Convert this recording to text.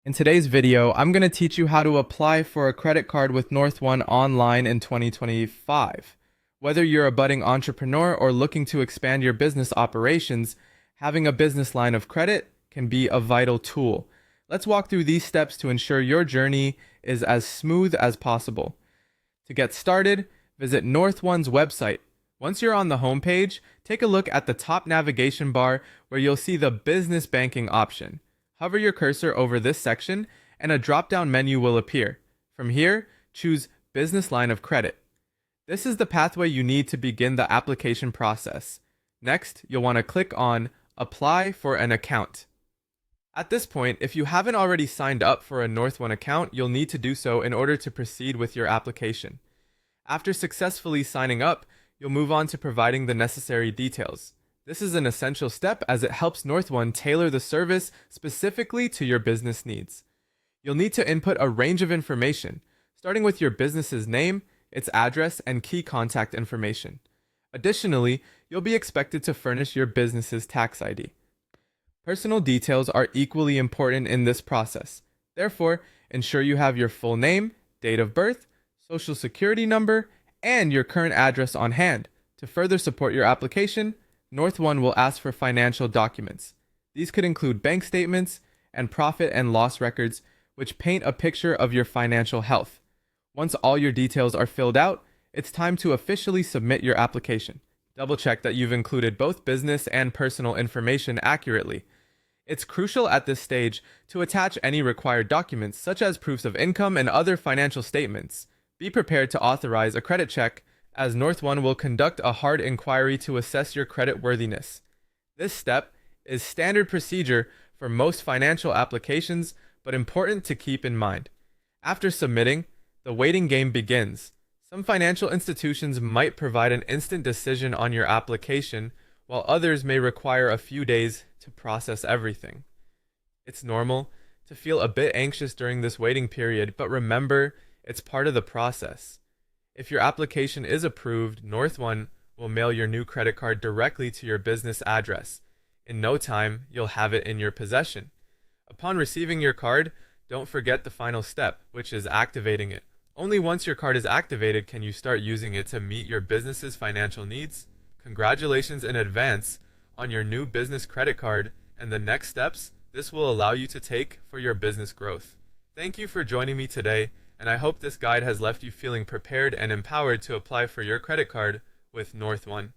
In today's video, I'm going to teach you how to apply for a credit card with NorthOne online in 2025. Whether you're a budding entrepreneur or looking to expand your business operations, having a business line of credit can be a vital tool. Let's walk through these steps to ensure your journey is as smooth as possible. To get started, visit NorthOne's website. Once you're on the homepage, take a look at the top navigation bar where you'll see the business banking option. Hover your cursor over this section and a drop-down menu will appear. From here, choose Business Line of Credit. This is the pathway you need to begin the application process. Next, you'll want to click on Apply for an Account. At this point, if you haven't already signed up for a NorthOne account, you'll need to do so in order to proceed with your application. After successfully signing up, you'll move on to providing the necessary details. This is an essential step as it helps NorthOne tailor the service specifically to your business needs. You'll need to input a range of information, starting with your business's name, its address, and key contact information. Additionally, you'll be expected to furnish your business's tax ID. Personal details are equally important in this process. Therefore, ensure you have your full name, date of birth, social security number, and your current address on hand. To further support your application, NorthOne will ask for financial documents. These could include bank statements and profit and loss records, which paint a picture of your financial health. Once all your details are filled out, it's time to officially submit your application. Double check that you've included both business and personal information accurately. It's crucial at this stage to attach any required documents, such as proofs of income and other financial statements. Be prepared to authorize a credit check, as NorthOne will conduct a hard inquiry to assess your credit worthiness. This step is standard procedure for most financial applications, but important to keep in mind. After submitting, the waiting game begins. Some financial institutions might provide an instant decision on your application, while others may require a few days to process everything. It's normal to feel a bit anxious during this waiting period, but remember, it's part of the process. If your application is approved, NorthOne will mail your new credit card directly to your business address. In no time, you'll have it in your possession. Upon receiving your card, don't forget the final step, which is activating it. Only once your card is activated can you start using it to meet your business's financial needs. Congratulations in advance on your new business credit card and the next steps this will allow you to take for your business growth. Thank you for joining me today, and I hope this guide has left you feeling prepared and empowered to apply for your credit card with NorthOne.